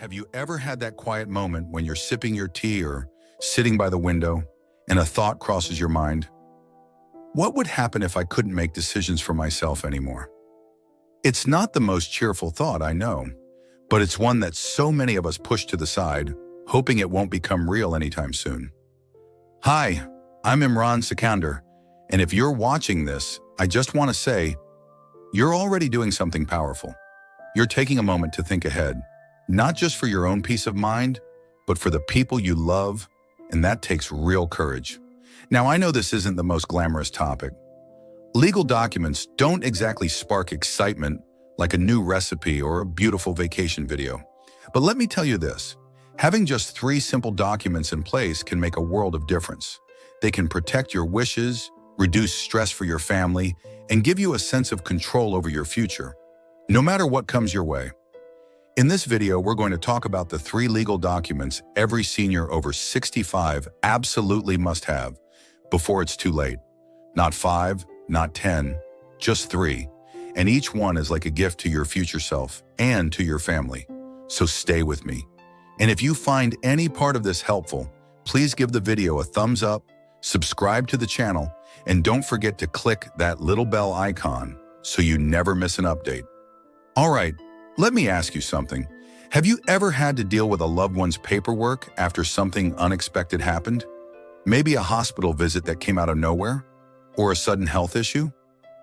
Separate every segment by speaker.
Speaker 1: Have you ever had that quiet moment when you're sipping your tea or sitting by the window and a thought crosses your mind? What would happen if I couldn't make decisions for myself anymore? It's not the most cheerful thought, I know, but it's one that so many of us push to the side, hoping it won't become real anytime soon. Hi, I'm Imran Sikandar, and if you're watching this, I just want to say, you're already doing something powerful. You're taking a moment to think ahead, not just for your own peace of mind, but for the people you love, and that takes real courage. Now, I know this isn't the most glamorous topic. Legal documents don't exactly spark excitement like a new recipe or a beautiful vacation video. But let me tell you this, having just 3 simple documents in place can make a world of difference. They can protect your wishes, reduce stress for your family, and give you a sense of control over your future, no matter what comes your way. In this video, we're going to talk about the 3 legal documents every senior over 65 absolutely must have before it's too late. Not 5, not 10, just 3. And each one is like a gift to your future self and to your family. So stay with me. And if you find any part of this helpful, please give the video a thumbs up, subscribe to the channel, and don't forget to click that little bell icon so you never miss an update. All right. Let me ask you something. Have you ever had to deal with a loved one's paperwork after something unexpected happened? Maybe a hospital visit that came out of nowhere? Or a sudden health issue?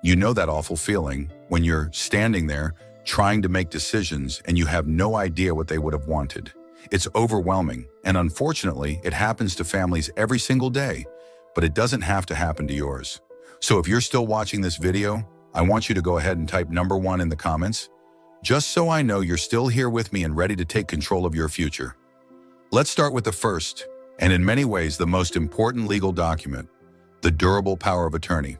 Speaker 1: You know that awful feeling when you're standing there trying to make decisions and you have no idea what they would have wanted. It's overwhelming, and unfortunately, it happens to families every single day, but it doesn't have to happen to yours. So if you're still watching this video, I want you to go ahead and type number 1 in the comments, just so I know you're still here with me and ready to take control of your future. Let's start with the first, and in many ways the most important legal document, the durable power of attorney.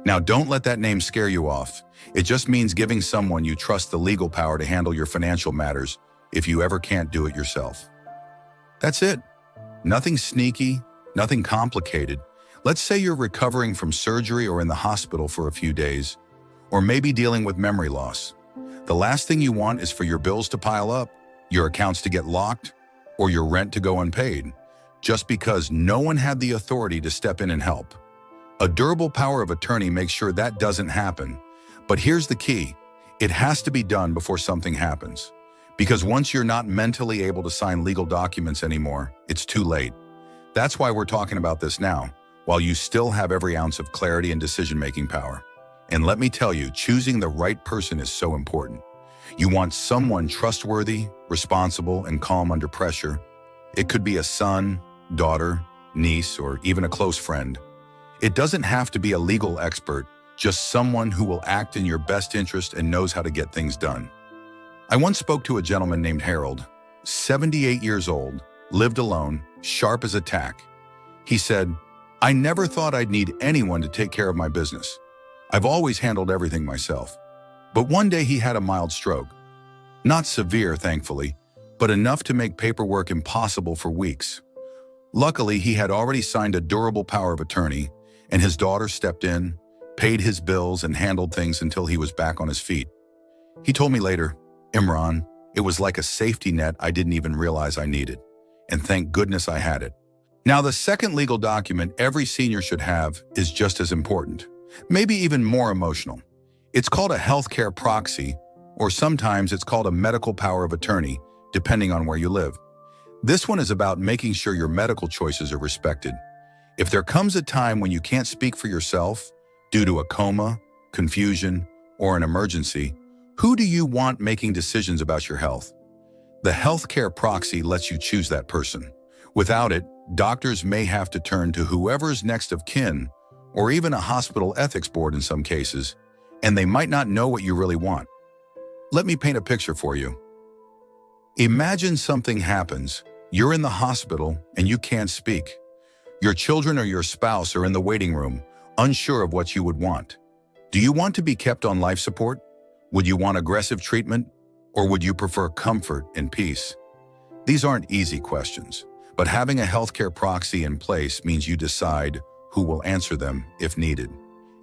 Speaker 1: Now, don't let that name scare you off. It just means giving someone you trust the legal power to handle your financial matters if you ever can't do it yourself. That's it. Nothing sneaky, nothing complicated. Let's say you're recovering from surgery or in the hospital for a few days, or maybe dealing with memory loss. The last thing you want is for your bills to pile up, your accounts to get locked, or your rent to go unpaid, just because no one had the authority to step in and help. A durable power of attorney makes sure that doesn't happen. But here's the key. It has to be done before something happens. Because once you're not mentally able to sign legal documents anymore, it's too late. That's why we're talking about this now, while you still have every ounce of clarity and decision-making power. And let me tell you, choosing the right person is so important. You want someone trustworthy, responsible, and calm under pressure. It could be a son, daughter, niece, or even a close friend. It doesn't have to be a legal expert, just someone who will act in your best interest and knows how to get things done. I once spoke to a gentleman named Harold, 78 years old, lived alone, sharp as a tack. He said, "I never thought I'd need anyone to take care of my business. I've always handled everything myself." But one day he had a mild stroke. Not severe, thankfully, but enough to make paperwork impossible for weeks. Luckily, he had already signed a durable power of attorney, and his daughter stepped in, paid his bills, and handled things until he was back on his feet. He told me later, "Imran, it was like a safety net I didn't even realize I needed, and thank goodness I had it." Now, the second legal document every senior should have is just as important. Maybe even more emotional. It's called a healthcare proxy, or sometimes it's called a medical power of attorney, depending on where you live. This one is about making sure your medical choices are respected. If there comes a time when you can't speak for yourself due to a coma, confusion, or an emergency, who do you want making decisions about your health? The healthcare proxy lets you choose that person. Without it, doctors may have to turn to whoever's next of kin, or even a hospital ethics board in some cases, and they might not know what you really want. Let me paint a picture for you. Imagine something happens, you're in the hospital, and you can't speak. Your children or your spouse are in the waiting room, unsure of what you would want. Do you want to be kept on life support? Would you want aggressive treatment? Or would you prefer comfort and peace? These aren't easy questions, but having a healthcare proxy in place means you decide who will answer them if needed.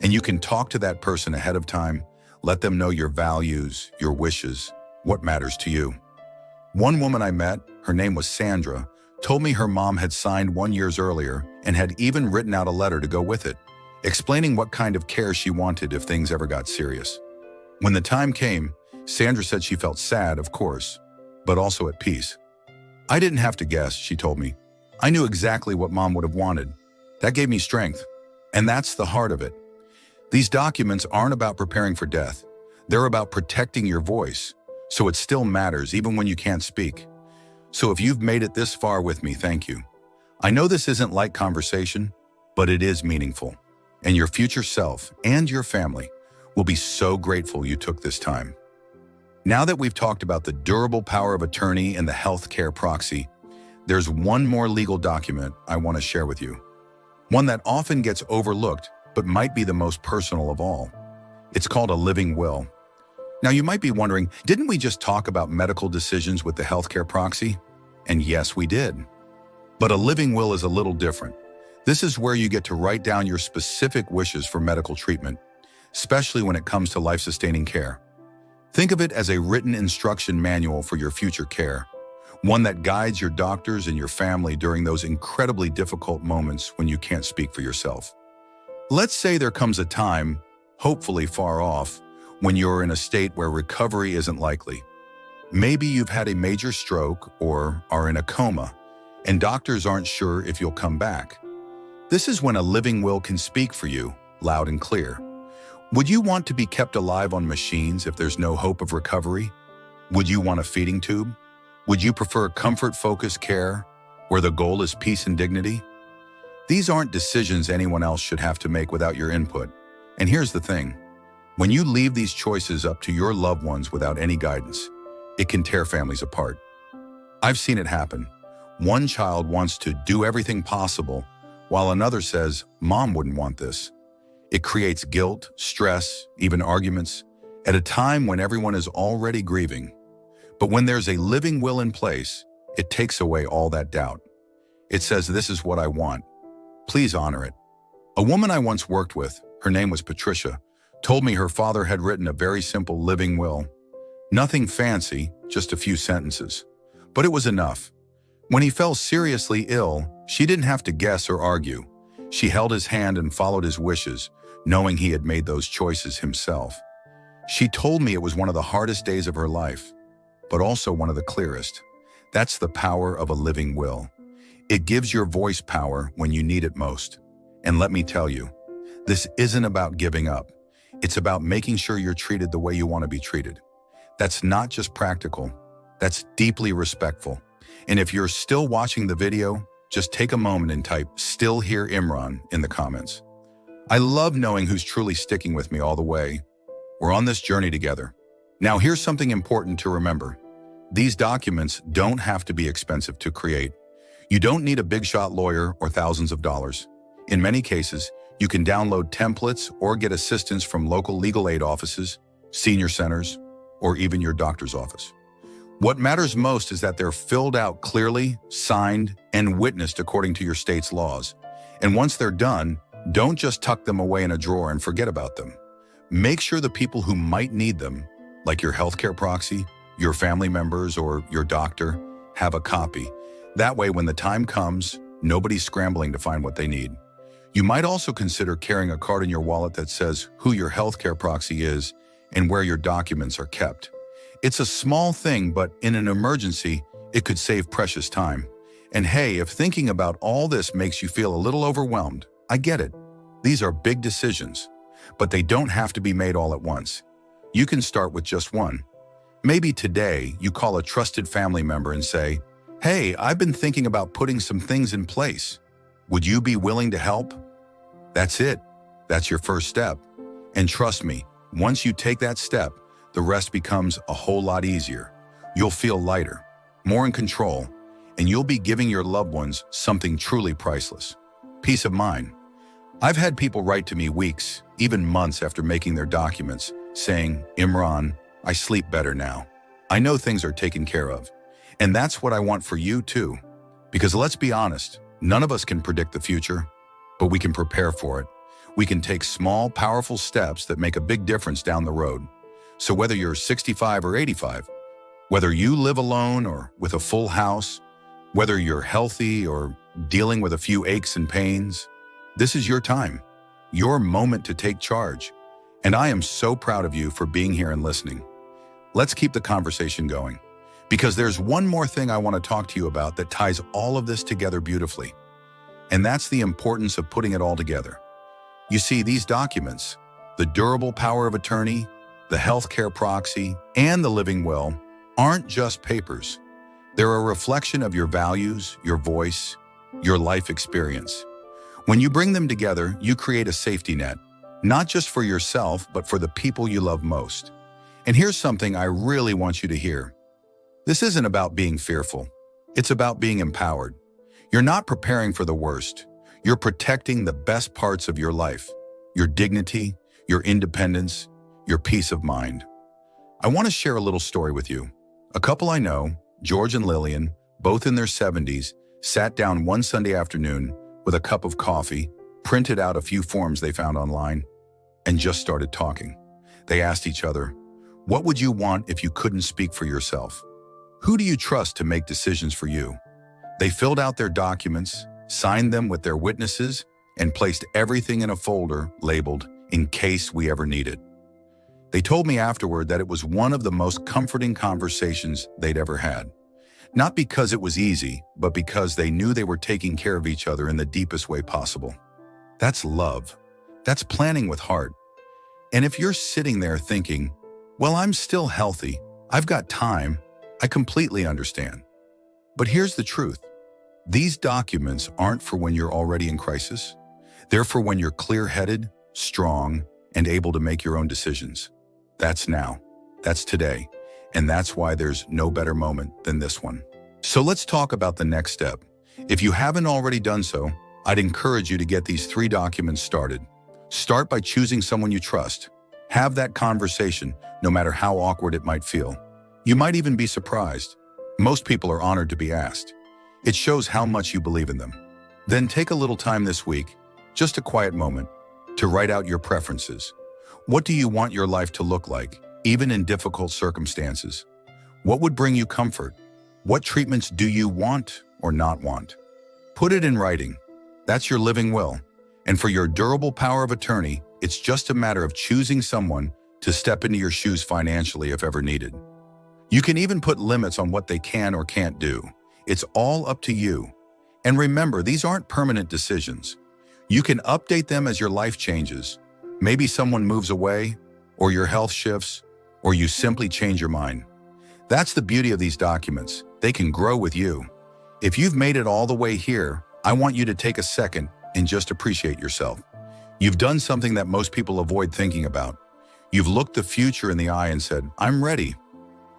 Speaker 1: And you can talk to that person ahead of time, let them know your values, your wishes, what matters to you. One woman I met, her name was Sandra, told me her mom had signed 1 year earlier and had even written out a letter to go with it, explaining what kind of care she wanted if things ever got serious. When the time came, Sandra said she felt sad, of course, but also at peace. I didn't have to guess, she told me. I knew exactly what mom would have wanted. That gave me strength. And that's the heart of it. These documents aren't about preparing for death. They're about protecting your voice, so it still matters even when you can't speak. So if you've made it this far with me, thank you. I know this isn't light conversation, but it is meaningful. And your future self and your family will be so grateful you took this time. Now that we've talked about the durable power of attorney and the healthcare proxy, there's one more legal document I want to share with you. One that often gets overlooked, but might be the most personal of all. It's called a living will. Now you might be wondering, didn't we just talk about medical decisions with the healthcare proxy? And yes, we did. But a living will is a little different. This is where you get to write down your specific wishes for medical treatment, especially when it comes to life-sustaining care. Think of it as a written instruction manual for your future care, one that guides your doctors and your family during those incredibly difficult moments when you can't speak for yourself. Let's say there comes a time, hopefully far off, when you're in a state where recovery isn't likely. Maybe you've had a major stroke or are in a coma, and doctors aren't sure if you'll come back. This is when a living will can speak for you, loud and clear. Would you want to be kept alive on machines if there's no hope of recovery? Would you want a feeding tube? Would you prefer comfort-focused care, where the goal is peace and dignity? These aren't decisions anyone else should have to make without your input. And here's the thing. When you leave these choices up to your loved ones without any guidance, it can tear families apart. I've seen it happen. One child wants to do everything possible, while another says, "Mom wouldn't want this." It creates guilt, stress, even arguments, at a time when everyone is already grieving. But when there's a living will in place, it takes away all that doubt. It says, "This is what I want. Please honor it." A woman I once worked with, her name was Patricia, told me her father had written a very simple living will. Nothing fancy, just a few sentences. But it was enough. When he fell seriously ill, she didn't have to guess or argue. She held his hand and followed his wishes, knowing he had made those choices himself. She told me it was one of the hardest days of her life, but also one of the clearest. That's the power of a living will. It gives your voice power when you need it most. And let me tell you, this isn't about giving up. It's about making sure you're treated the way you want to be treated. That's not just practical, that's deeply respectful. And if you're still watching the video, just take a moment and type "Still Here Imran" in the comments. I love knowing who's truly sticking with me all the way. We're on this journey together. Now here's something important to remember. These documents don't have to be expensive to create. You don't need a big shot lawyer or thousands of dollars. In many cases, you can download templates or get assistance from local legal aid offices, senior centers, or even your doctor's office. What matters most is that they're filled out clearly, signed, and witnessed according to your state's laws. And once they're done, don't just tuck them away in a drawer and forget about them. Make sure the people who might need them, like your healthcare proxy, your family members, or your doctor, have a copy. That way, when the time comes, nobody's scrambling to find what they need. You might also consider carrying a card in your wallet that says who your healthcare proxy is and where your documents are kept. It's a small thing, but in an emergency, it could save precious time. And hey, if thinking about all this makes you feel a little overwhelmed, I get it. These are big decisions, but they don't have to be made all at once. You can start with just one. Maybe today you call a trusted family member and say, "Hey, I've been thinking about putting some things in place. Would you be willing to help?" That's it. That's your first step. And trust me, once you take that step, the rest becomes a whole lot easier. You'll feel lighter, more in control, and you'll be giving your loved ones something truly priceless. Peace of mind. I've had people write to me weeks, even months after making their documents, saying, "Imran, I sleep better now. I know things are taken care of." And that's what I want for you too. Because let's be honest, none of us can predict the future, but we can prepare for it. We can take small, powerful steps that make a big difference down the road. So whether you're 65 or 85, Whether you live alone or with a full house, whether you're healthy or dealing with a few aches and pains, this is your time, your moment to take charge. And I am so proud of you for being here and listening. Let's keep the conversation going, because there's one more thing I want to talk to you about that ties all of this together beautifully. And that's the importance of putting it all together. You see, these documents, the durable power of attorney, the healthcare proxy, and the living will, aren't just papers. They're a reflection of your values, your voice, your life experience. When you bring them together, you create a safety net, not just for yourself, but for the people you love most. And here's something I really want you to hear. This isn't about being fearful. It's about being empowered. You're not preparing for the worst. You're protecting the best parts of your life, your dignity, your independence, your peace of mind. I want to share a little story with you. A couple I know, George and Lillian, both in their 70s, sat down one Sunday afternoon with a cup of coffee, printed out a few forms they found online, and just started talking. They asked each other, "What would you want if you couldn't speak for yourself? Who do you trust to make decisions for you?" They filled out their documents, signed them with their witnesses, and placed everything in a folder labeled "In case we ever need it." They told me afterward that it was one of the most comforting conversations they'd ever had. Not because it was easy, but because they knew they were taking care of each other in the deepest way possible. That's love. That's planning with heart. And if you're sitting there thinking, "Well, I'm still healthy, I've got time," I completely understand. But here's the truth. These documents aren't for when you're already in crisis. They're for when you're clear-headed, strong, and able to make your own decisions. That's now. That's today. And that's why there's no better moment than this one. So let's talk about the next step. If you haven't already done so, I'd encourage you to get these 3 documents started. Start by choosing someone you trust. Have that conversation, no matter how awkward it might feel. You might even be surprised. Most people are honored to be asked. It shows how much you believe in them. Then take a little time this week, just a quiet moment, to write out your preferences. What do you want your life to look like, even in difficult circumstances? What would bring you comfort? What treatments do you want or not want? Put it in writing. That's your living will. And for your durable power of attorney, it's just a matter of choosing someone to step into your shoes financially if ever needed. You can even put limits on what they can or can't do. It's all up to you. And remember, these aren't permanent decisions. You can update them as your life changes. Maybe someone moves away, or your health shifts, or you simply change your mind. That's the beauty of these documents. They can grow with you. If you've made it all the way here, I want you to take a second and just appreciate yourself. You've done something that most people avoid thinking about. You've looked the future in the eye and said, "I'm ready.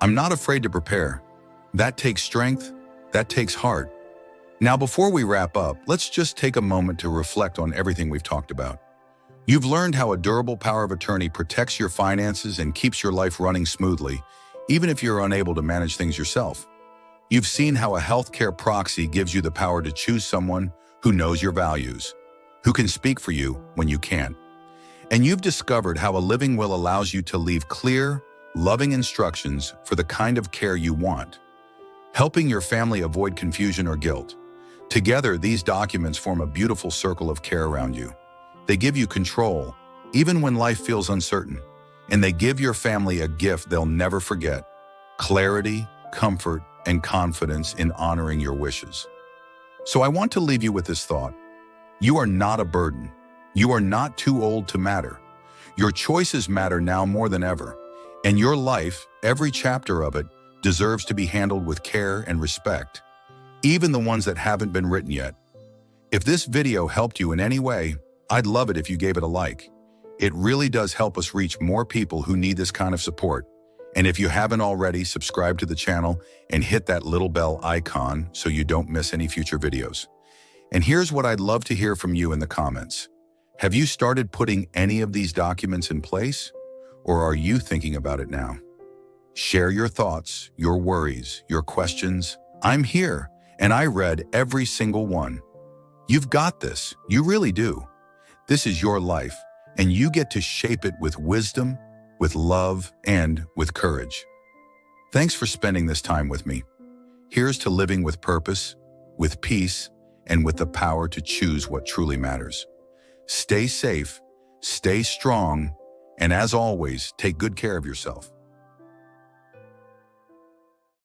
Speaker 1: I'm not afraid to prepare." That takes strength. That takes heart. Now, before we wrap up, let's just take a moment to reflect on everything we've talked about. You've learned how a durable power of attorney protects your finances and keeps your life running smoothly, even if you're unable to manage things yourself. You've seen how a healthcare proxy gives you the power to choose someone who knows your values, who can speak for you when you can't. And you've discovered how a living will allows you to leave clear, loving instructions for the kind of care you want, helping your family avoid confusion or guilt. Together, these documents form a beautiful circle of care around you. They give you control, even when life feels uncertain. And they give your family a gift they'll never forget: clarity, comfort, and confidence in honoring your wishes. So I want to leave you with this thought. You are not a burden. You are not too old to matter. Your choices matter now more than ever. And your life, every chapter of it, deserves to be handled with care and respect, even the ones that haven't been written yet. If this video helped you in any way, I'd love it if you gave it a like. It really does help us reach more people who need this kind of support. And if you haven't already, subscribe to the channel and hit that little bell icon so you don't miss any future videos. And here's what I'd love to hear from you in the comments. Have you started putting any of these documents in place? Or are you thinking about it now? Share your thoughts, your worries, your questions. I'm here, and I read every single one. You've got this. You really do. This is your life, and you get to shape it with wisdom, with love, and with courage. Thanks for spending this time with me. Here's to living with purpose, with peace, and with the power to choose what truly matters. Stay safe, stay strong, and as always, take good care of yourself.